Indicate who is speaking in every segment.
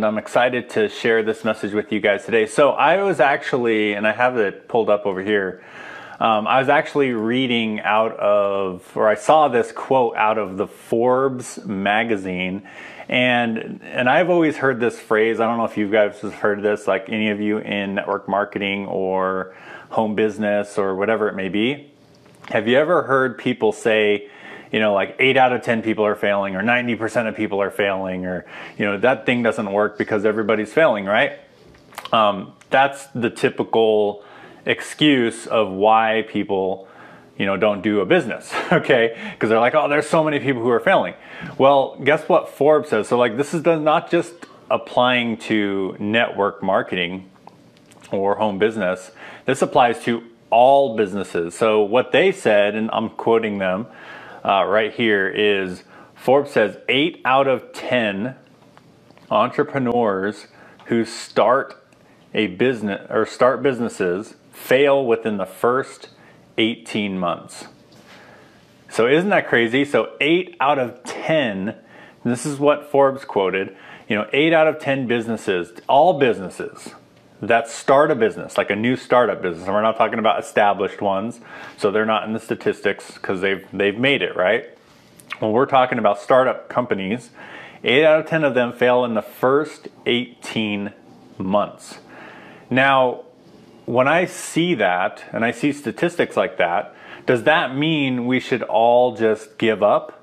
Speaker 1: And I'm excited to share this message with you guys today. So I was actually, and I have it pulled up over here, I was actually reading out of, or I saw this quote out of the Forbes magazine, and I've always heard this phrase. I don't know if you guys have heard this, like any of you in network marketing or home business or whatever it may be. Have you ever heard people say, you know, like 8 out of 10 people are failing, or 90% of people are failing, or, you know, that thing doesn't work because everybody's failing, right? That's the typical excuse of why people, you know, don't do a business, okay? Because they're like, oh, there's so many people who are failing. Well, guess what Forbes says? So like, this is not just applying to network marketing or home business. This applies to all businesses. So what they said, and I'm quoting them right here, is Forbes says 8 out of 10 entrepreneurs who start a business or start businesses fail within the first 18 months. So isn't that crazy? So 8 out of 10, this is what Forbes quoted, you know, 8 out of 10 businesses, all businesses that start a business, like a new startup business, and we're not talking about established ones, so they're not in the statistics because they've made it, right? When we're talking about startup companies, 8 out of 10 of them fail in the first 18 months. Now, when I see that, and I see statistics like that, does that mean we should all just give up,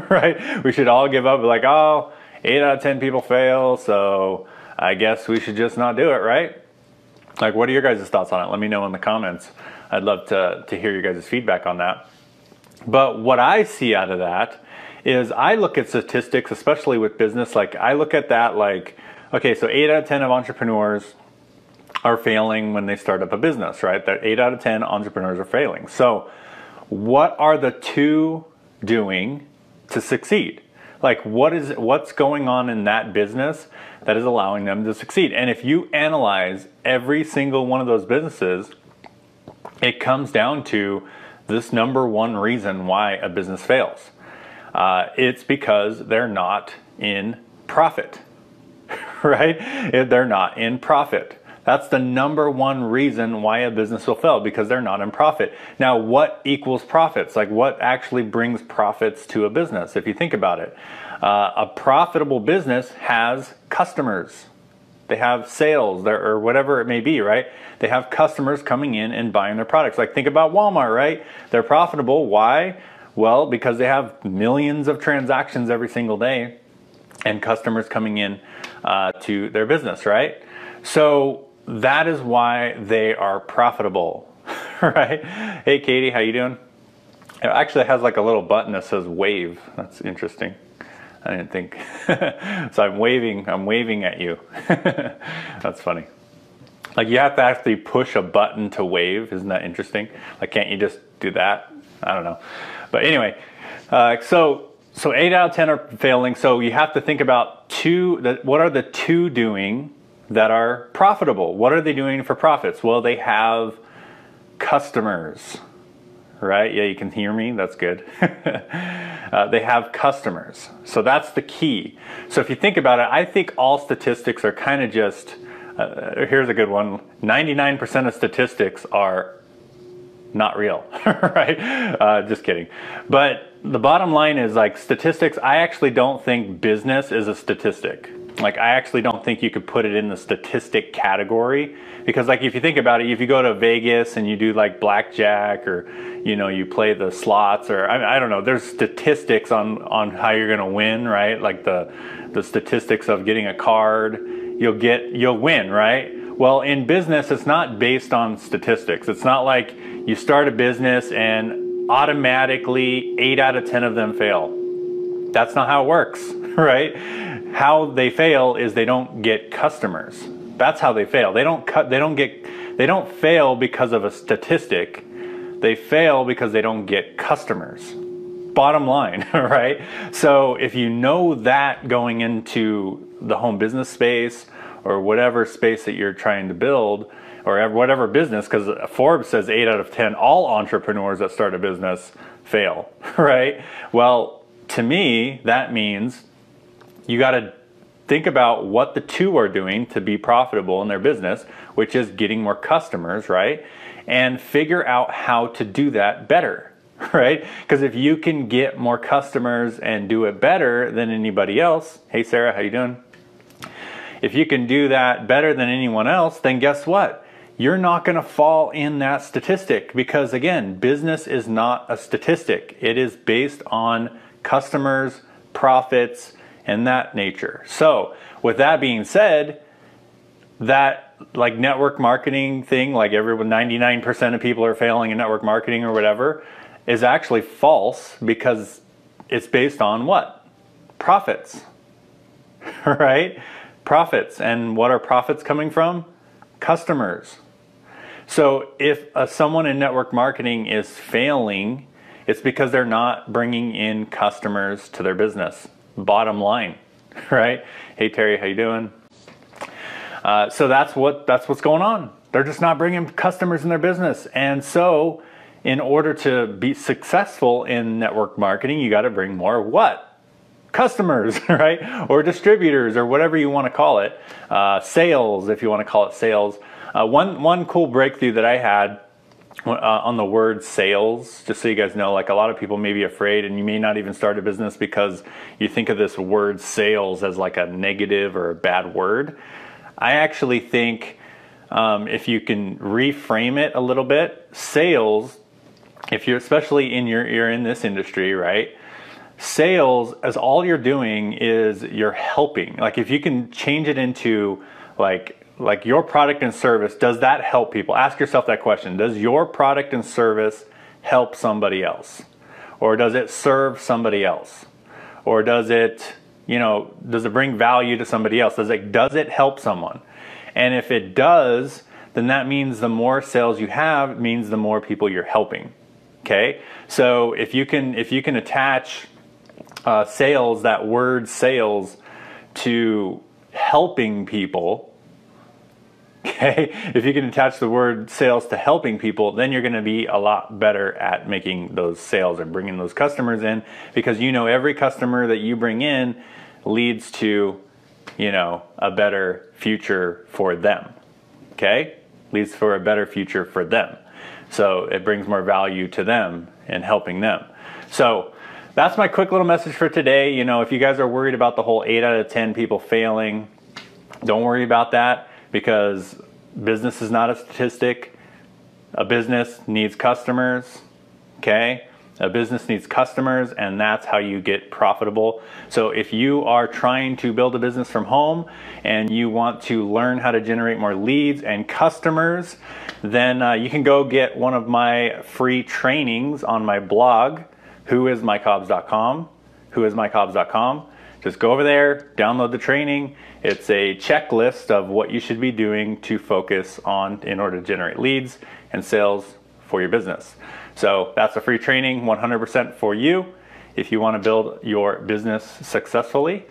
Speaker 1: right? We should all give up, like, oh, 8 out of 10 people fail, so I guess we should just not do it, right? Like, what are your guys' thoughts on it? Let me know in the comments. I'd love to hear your guys' feedback on that. But what I see out of that is I look at statistics, especially with business, like I look at that like, okay, so 8 out of 10 of entrepreneurs are failing when they start up a business, right? That 8 out of 10 entrepreneurs are failing. So what are the two doing to succeed? Like what's going on in that business that is allowing them to succeed? And if you analyze every single one of those businesses, it comes down to this number one reason why a business fails. It's because they're not in profit, right? They're not in profit. That's the number one reason why a business will fail, because they're not in profit. Now, what equals profits? Like, what actually brings profits to a business? If you think about it, a profitable business has customers. They have sales or whatever it may be, right? They have customers coming in and buying their products. Like, think about Walmart, right? They're profitable. Why? Well, because they have millions of transactions every single day and customers coming in to their business, right? So that is why they are profitable, right? Hey, Katie, how you doing? It actually has like a little button that says wave. That's interesting. I didn't think. So I'm waving at you. That's funny. Like, you have to actually push a button to wave. Isn't that interesting? Like, can't you just do that? I don't know. But anyway, so 8 out of 10 are failing. So you have to think about what are the two doing that are profitable? What are they doing for profits? Well, they have customers, right? Yeah, you can hear me. That's good. They have customers. So that's the key. So if you think about it, I think all statistics are kind of just, here's a good one. 99% of statistics are not real, right? Just kidding. But the bottom line is, like, statistics, I actually don't think business is a statistic. Like, I actually don't think you could put it in the statistic category, because, like, if you think about it, if you go to Vegas and you do like blackjack, or, you know, you play the slots, or I don't know, there's statistics on how you're going to win, right? Like the statistics of getting a card, you'll win, right? Well, in business, it's not based on statistics. It's not like you start a business and automatically 8 out of 10 of them fail. That's not how it works, right? How they fail is they don't get customers. That's how they fail. They don't fail because of a statistic. They fail because they don't get customers. Bottom line, right? So if you know that going into the home business space, or whatever space that you're trying to build, or whatever business, because Forbes says 8 out of 10, all entrepreneurs that start a business fail, right? Well, to me, that means you got to think about what the two are doing to be profitable in their business, which is getting more customers, right? And figure out how to do that better, right? Because if you can get more customers and do it better than anybody else, hey Sarah, how you doing? If you can do that better than anyone else, then guess what? You're not going to fall in that statistic, because again, business is not a statistic. It is based on customers, profits, and that nature. So with that being said, that like network marketing thing, like everyone, 99% of people are failing in network marketing or whatever, is actually false, because it's based on what? Profits, right? Profits. And what are profits coming from? Customers. So if someone in network marketing is failing, it's because they're not bringing in customers to their business. Bottom line, right? Hey Terry, how you doing? So that's what's going on. They're just not bringing customers in their business. And so in order to be successful in network marketing, you got to bring more what? Customers, right? Or distributors, or whatever you want to call it. Sales, if you want to call it sales. One cool breakthrough that I had on the word sales, just so you guys know, like a lot of people may be afraid, and you may not even start a business because you think of this word sales as like a negative or a bad word. I actually think if you can reframe it a little bit, sales, if you're especially you're in this industry, right? Sales, as all you're doing is you're helping. Like if you can change it into like your product and service, does that help people? Ask yourself that question. Does your product and service help somebody else? Or does it serve somebody else? Or does it, does it bring value to somebody else? Does it help someone? And if it does, then that means the more sales you have means the more people you're helping. Okay? So if you can attach sales, that word sales, to helping people, okay, if you can attach the word sales to helping people, then you're going to be a lot better at making those sales and bringing those customers in, because every customer that you bring in leads to, a better future for them, okay? Leads for a better future for them. So it brings more value to them and helping them. So that's my quick little message for today. If you guys are worried about the whole 8 out of 10 people failing, don't worry about that, because business is not a statistic. A business needs customers, okay? A business needs customers, and that's how you get profitable. So if you are trying to build a business from home and you want to learn how to generate more leads and customers, then you can go get one of my free trainings on my blog, whoismikehobbs.com, whoismikehobbs.com. Just go over there, download the training. It's a checklist of what you should be doing to focus on in order to generate leads and sales for your business. So that's a free training, 100% for you if you want to build your business successfully.